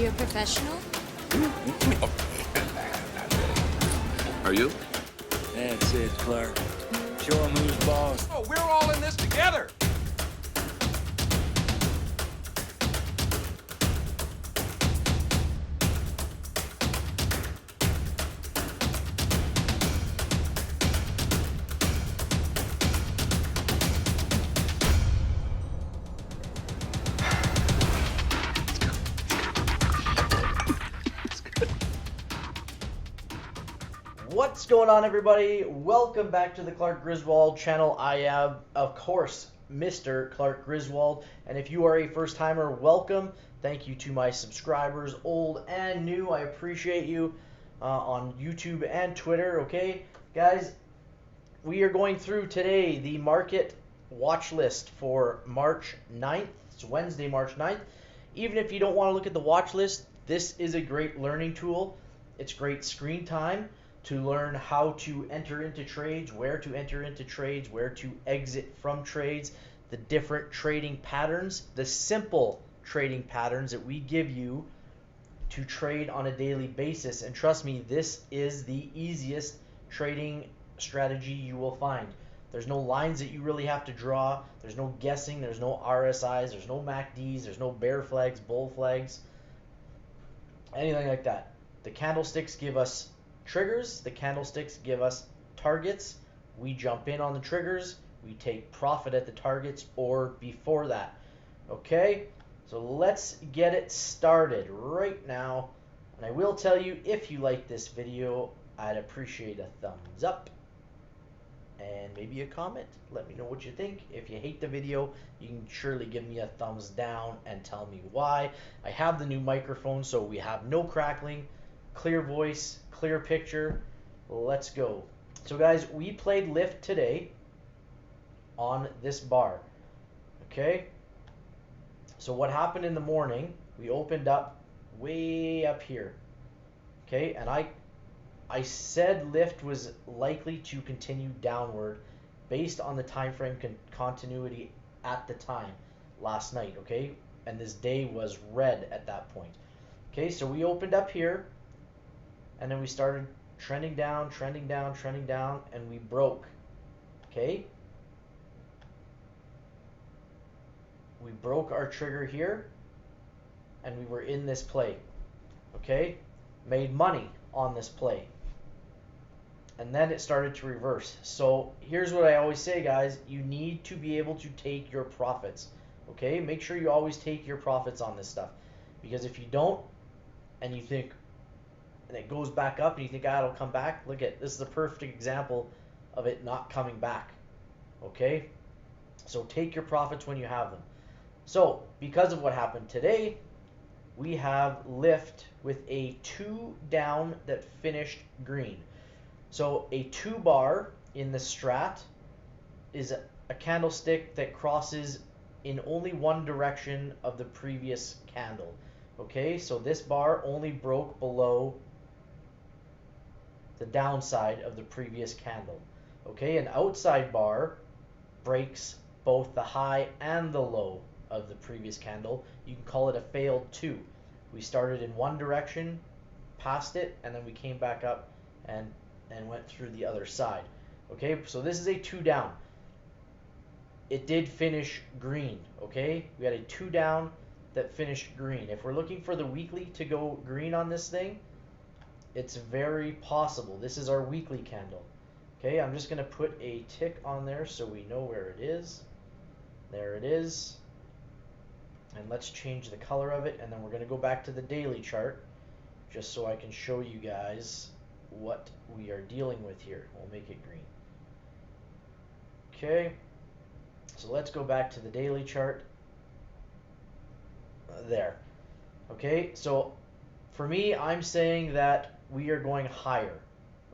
you a professional? Are you? That's it, Clark. Show him who's boss. Oh, we're all in this together. What's going on, everybody? Welcome back to the Clark Griswold channel. I am, of course, Mr. Clark Griswold, and if you are a first-timer, welcome. Thank you to my subscribers, old and new. I appreciate you on YouTube and Twitter, okay? Guys, we are going through today the market watch list for March 9th. It's Wednesday, March 9th. Even if you don't want to look at the watch list, this is a great learning tool. It's great screen time to learn how to enter into trades, where to enter into trades, where to exit from trades, the different trading patterns, the simple trading patterns that we give you to trade on a daily basis. And trust me, this is the easiest trading strategy you will find. There's no lines that you really have to draw. There's no guessing. There's no RSIs. There's no MACDs. There's no bear flags, bull flags, anything like that. The candlesticks give us triggers. The candlesticks give us targets. We jump in on the triggers. We take profit at the targets or before that. Okay, so let's get it started right now. And I will tell you, if you like this video, I'd appreciate a thumbs up and maybe a comment. Let me know what you think. If you hate the video, you can surely give me a thumbs down and tell me why. I have the new microphone, so we have no crackling, clear voice, clear picture. Let's go. So guys, we played lift today on this bar. Okay, so what happened in the morning, we opened up way up here. Okay, and I said lift was likely to continue downward based on the time frame continuity at the time last night. Okay, and this day was red at that point. Okay, so we opened up here, and then we started trending down, trending down, trending down, and we broke. Okay, we broke our trigger here, and we were in this play. Okay, made money on this play, and then it started to reverse. So here's what I always say, guys: you need to be able to take your profits. Okay, make sure you always take your profits on this stuff, because if you don't, and you think, and it goes back up, and you think, it'll come back. Look at this is a perfect example of it not coming back. Okay, so take your profits when you have them. So because of what happened today, we have lift with a 2 down that finished green. So a 2 bar in the Strat is a candlestick that crosses in only one direction of the previous candle. Okay, so this bar only broke below the downside of the previous candle. Okay, an outside bar breaks both the high and the low of the previous candle. You can call it a failed 2. We started in one direction, passed it, and then we came back up and went through the other side. Okay, so this is a 2 down. It did finish green. Okay, we had a 2 down that finished green. If we're looking for the weekly to go green on this thing, it's very possible. This is our weekly candle. Okay, I'm just going to put a tick on there so we know where it is. There it is. And let's change the color of it, and then we're going to go back to the daily chart just so I can show you guys what we are dealing with here. We'll make it green. Okay, so let's go back to the daily chart. There. Okay, so for me, I'm saying that we are going higher.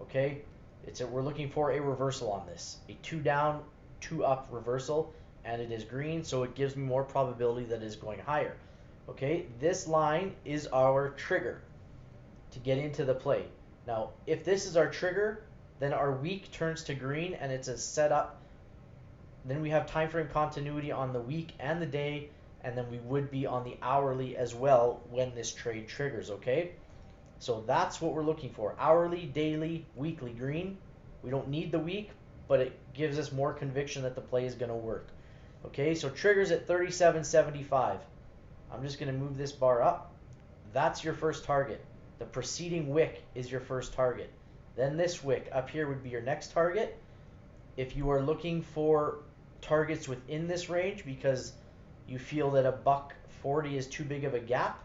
Okay, we're looking for a reversal on this, a 2 down, 2 up reversal, and it is green, so it gives me more probability that it is going higher. Okay, this line is our trigger to get into the play. Now, if this is our trigger, then our week turns to green, and it's a setup. Then we have time frame continuity on the week and the day, and then we would be on the hourly as well when this trade triggers, okay? So that's what we're looking for. Hourly, daily, weekly green. We don't need the week, but it gives us more conviction that the play is going to work. Okay, so triggers at 37.75. I'm just going to move this bar up. That's your first target. The preceding wick is your first target. Then this wick up here would be your next target. If you are looking for targets within this range because you feel that $1.40 is too big of a gap,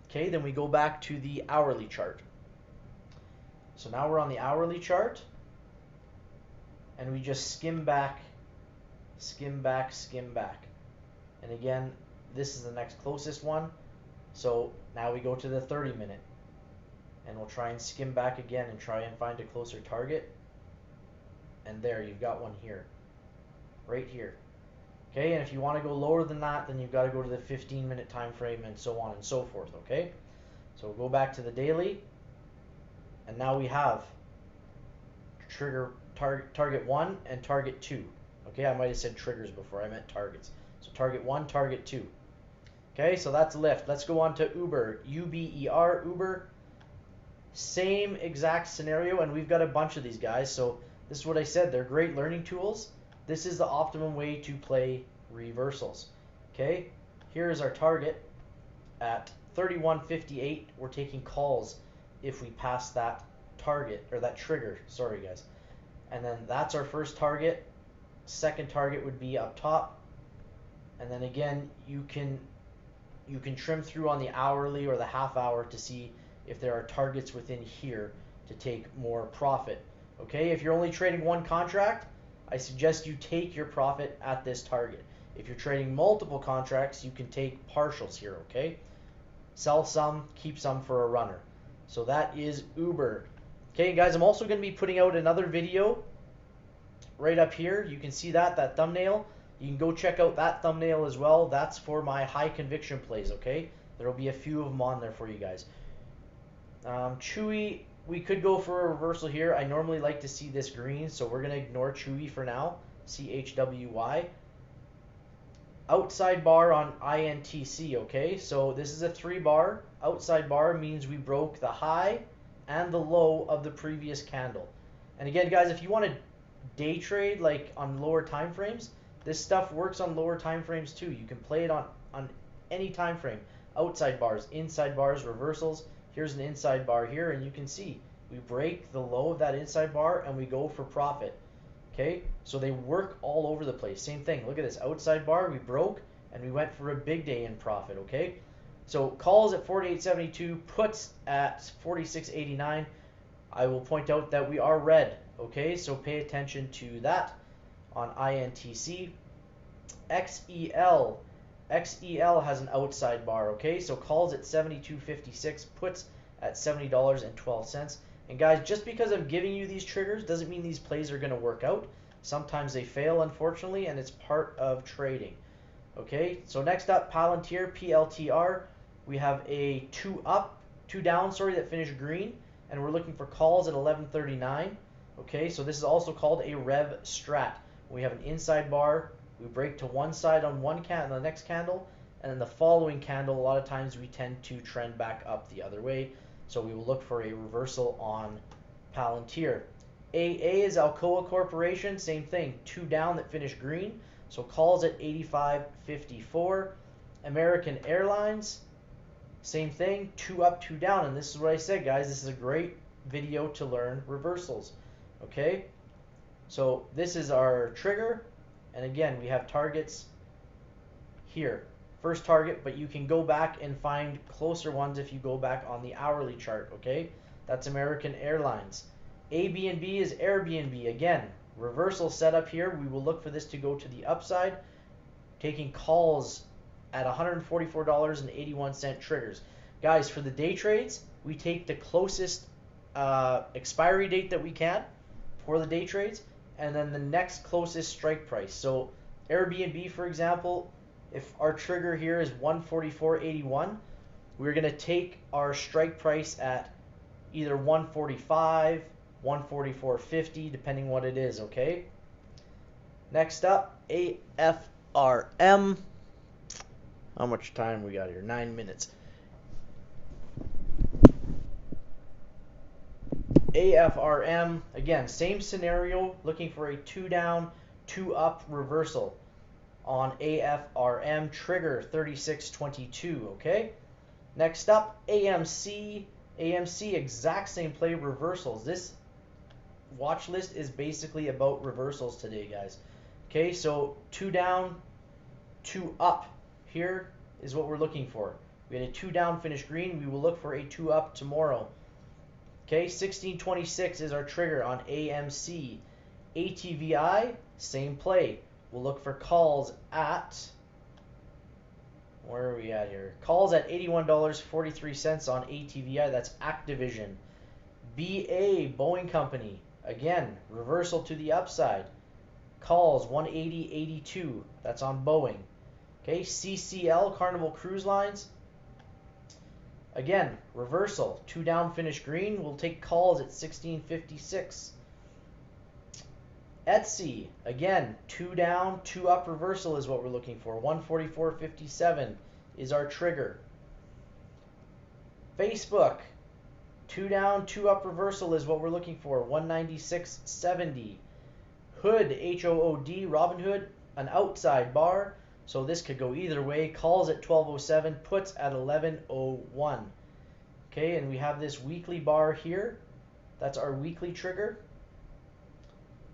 okay, then we go back to the hourly chart. So now we're on the hourly chart, and we just skim back, skim back, skim back. And again, this is the next closest one. So now we go to the 30-minute, and we'll try and skim back again and try and find a closer target. And there, you've got one here, right here. Okay, and if you want to go lower than that, then you've got to go to the 15-minute time frame and so on and so forth, okay? So we'll go back to the daily, and now we have trigger target 1 and target 2. Okay, I might have said triggers before, I meant targets. So target 1, target 2. Okay, so that's lift. Let's go on to Uber, U-B-E-R, Uber. Same exact scenario, and we've got a bunch of these guys, so this is what I said, they're great learning tools. This is the optimum way to play reversals. Okay, here is our target at 31.58. We're taking calls if we pass that target, or that trigger, sorry guys. And then that's our first target. Second target would be up top. And then again, you can trim through on the hourly or the half hour to see if there are targets within here to take more profit. Okay, if you're only trading one contract, I suggest you take your profit at this target. If you're trading multiple contracts, you can take partials here, okay? Sell some, keep some for a runner. So that is Uber. Okay, guys, I'm also going to be putting out another video right up here. You can see that thumbnail. You can go check out that thumbnail as well. That's for my high conviction plays, okay? There will be a few of them on there for you guys. Chewy, we could go for a reversal here. I normally like to see this green, so we're going to ignore Chewy for now. C-H-W-Y. Outside bar on INTC, okay? So this is a 3-bar. Outside bar means we broke the high and the low of the previous candle. And again, guys, if you want to day trade like on lower time frames, this stuff works on lower time frames too. You can play it on any time frame. Outside bars, inside bars, reversals. Here's an inside bar here, and you can see we break the low of that inside bar and we go for profit. Okay, so they work all over the place. Same thing. Look at this outside bar. We broke and we went for a big day in profit. Okay, so calls at 48.72, puts at 46.89. I will point out that we are red. Okay, so pay attention to that on INTC. XEL. XEL has an outside bar, okay? So calls at 72.56, puts at $70.12. And guys, just because I'm giving you these triggers doesn't mean these plays are going to work out. Sometimes they fail, unfortunately, and it's part of trading. Okay, so next up, Palantir, PLTR. We have a 2 down, that finished green, and we're looking for calls at 11.39. Okay, so this is also called a Rev Strat. We have an inside bar. We break to one side on one candle, the next candle, and then the following candle, a lot of times we tend to trend back up the other way. So we will look for a reversal on Palantir. AA is Alcoa Corporation, same thing, 2 down that finished green. So calls at 85.54. American Airlines, same thing, 2 up, 2 down. And this is what I said, guys, this is a great video to learn reversals. Okay, so this is our trigger. And again, we have targets here. First target, but you can go back and find closer ones if you go back on the hourly chart, okay? That's American Airlines. AB&B is Airbnb. Again, reversal setup here. We will look for this to go to the upside, taking calls at $144.81 triggers. Guys, for the day trades, we take the closest expiry date that we can for the day trades, and then the next closest strike price. So Airbnb, for example, if our trigger here is 144.81, we're going to take our strike price at either 145, 144.50, depending what it is, okay? Next up, AFRM. How much time we got here? 9 minutes. AFRM, again, same scenario, looking for a 2 down, 2 up reversal on AFRM, trigger 3622, okay? Next up, AMC. AMC, exact same play, reversals. This watch list is basically about reversals today, guys. Okay, so 2 down, 2 up. Here is what we're looking for. We had a 2 down finish green. We will look for a 2 up tomorrow. Okay, 1626 is our trigger on AMC. ATVI, same play. We'll look for calls at, where are we at here? Calls at $81.43 on ATVI. That's Activision. BA, Boeing Company. Again, reversal to the upside. Calls 180.82. That's on Boeing. Okay, CCL, Carnival Cruise Lines. Again, reversal. 2 down finish green. We'll take calls at 16.56. Etsy, again, 2 down, 2 up reversal is what we're looking for. 144.57 is our trigger. Facebook, 2 down, 2 up reversal is what we're looking for. 196.70. Hood, Hood, Robinhood, an outside bar. So this could go either way. Calls at 12.07, puts at 11.01. Okay, and we have this weekly bar here. That's our weekly trigger.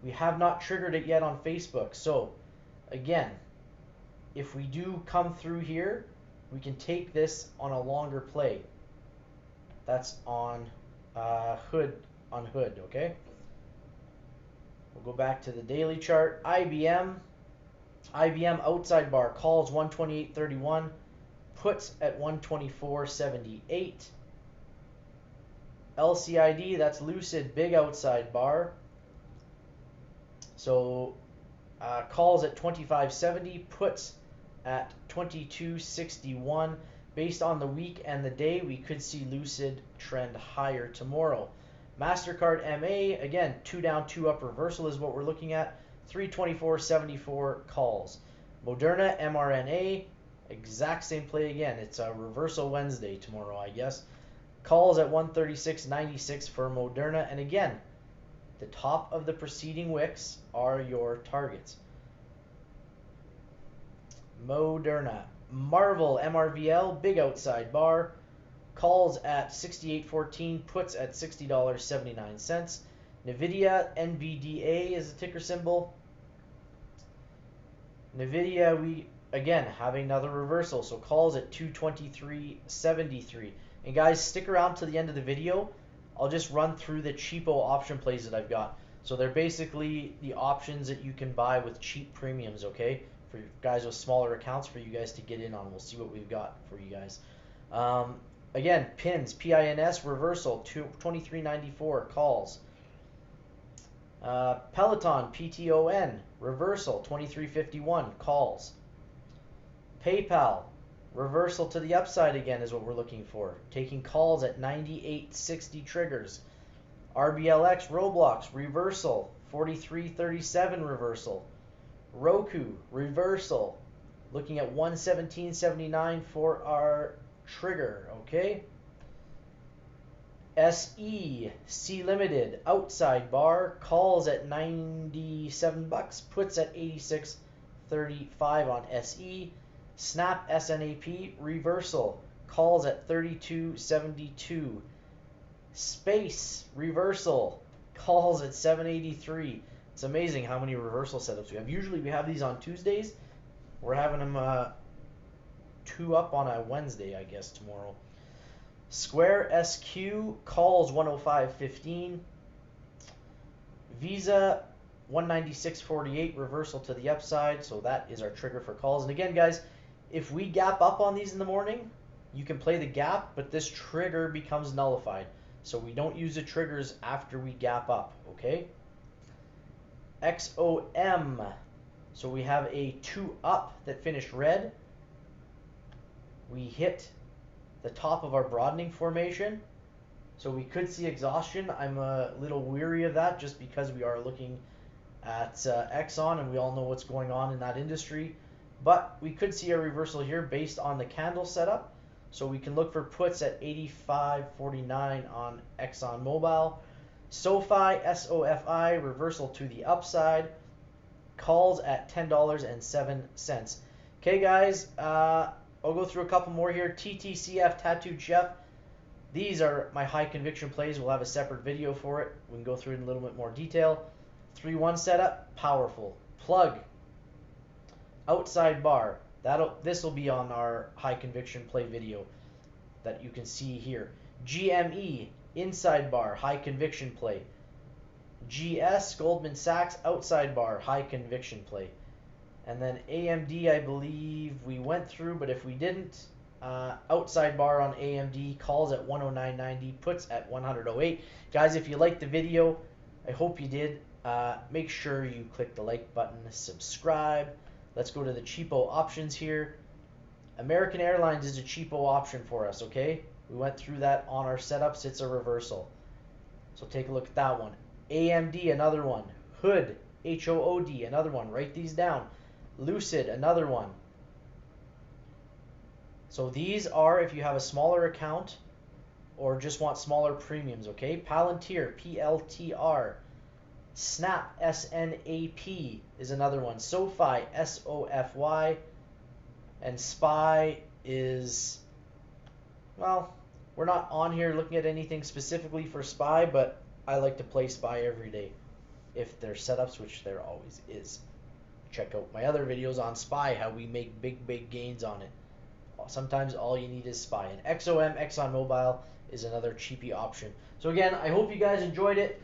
We have not triggered it yet on Facebook. So again, if we do come through here, we can take this on a longer play. That's on Hood, okay? We'll go back to the daily chart. IBM outside bar, calls 128.31, puts at 124.78. LCID, that's Lucid, big outside bar. So calls at 25.70, puts at 22.61. Based on the week and the day, we could see Lucid trend higher tomorrow. MasterCard MA, again, 2 down, 2 up reversal is what we're looking at. 324.74 calls. Moderna mRNA, exact same play again. It's a reversal Wednesday tomorrow, I guess. Calls at 136.96 for Moderna. And again, the top of the preceding wicks are your targets. Moderna. Marvel MRVL, big outside bar. Calls at 68.14, puts at $60.79. NVIDIA, NVDA is a ticker symbol. NVIDIA, we again have another reversal, so calls at 223.73. And guys, stick around to the end of the video. I'll just run through the cheapo option plays that I've got. So they're basically the options that you can buy with cheap premiums, okay? For you guys with smaller accounts, for you guys to get in on. We'll see what we've got for you guys. Again, pins, PINS, reversal, 23.94, calls. Peloton, PTON, reversal, 23.51, calls. PayPal, reversal to the upside again is what we're looking for. Taking calls at 98.60 triggers. RBLX, Roblox, reversal, 43.37 reversal. Roku, reversal, looking at 117.79 for our trigger, okay? SE, C Limited, outside bar, calls at 97 bucks, puts at 86.35 on SE. Snap SNAP, reversal, calls at 32.72. Space, reversal, calls at 7.83. It's amazing how many reversal setups we have. Usually we have these on Tuesdays. We're having them 2 up on a Wednesday, I guess, tomorrow. Square SQ, calls 105.15. Visa 196.48, reversal to the upside. So that is our trigger for calls. And again, guys, if we gap up on these in the morning, you can play the gap, but this trigger becomes nullified. So we don't use the triggers after we gap up, okay? XOM. So we have a 2 up that finished red. We hit the top of our broadening formation. So we could see exhaustion. I'm a little weary of that just because we are looking at Exxon and we all know what's going on in that industry. but we could see a reversal here based on the candle setup. So we can look for puts at 85.49 on ExxonMobil. SoFi, SOFI, reversal to the upside. Calls at $10.07. Okay, guys, I'll go through a couple more here. TTCF, Tattooed Chef. These are my high conviction plays. We'll have a separate video for it. We can go through it in a little bit more detail. 3-1 setup, powerful. Plug, outside bar. This will be on our high conviction play video that you can see here. GME, inside bar, high conviction play. GS, Goldman Sachs, outside bar, high conviction play. And then AMD, I believe we went through, but if we didn't, outside bar on AMD, calls at 109.90, puts at 100.08. Guys, if you liked the video, I hope you did. Make sure you click the like button, subscribe. Let's go to the cheapo options here. American Airlines is a cheapo option for us, okay? We went through that on our setups. It's a reversal. So take a look at that one. AMD, another one. Hood, HOOD, another one. Write these down. Lucid, another one. So these are if you have a smaller account or just want smaller premiums, okay? Palantir, PLTR. Snap, SNAP is another one. SoFi, SOFY. And SPY is, well, we're not on here looking at anything specifically for SPY, but I like to play SPY every day if there's setups, which there always is. Check out my other videos on SPY, how we make big gains on it. Sometimes all you need is SPY. And XOM, ExxonMobil, is another cheapy option. So again, I hope you guys enjoyed it.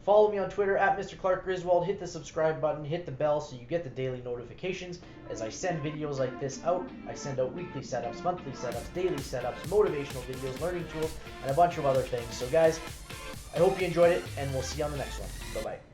Follow me on Twitter at Mr. Clark Griswold. Hit the subscribe button, hit the bell so you get the daily notifications as I send videos like this out. I send out weekly setups, monthly setups, daily setups, motivational videos, learning tools, and a bunch of other things. So guys, I hope you enjoyed it, and we'll see you on the next one. Bye-bye.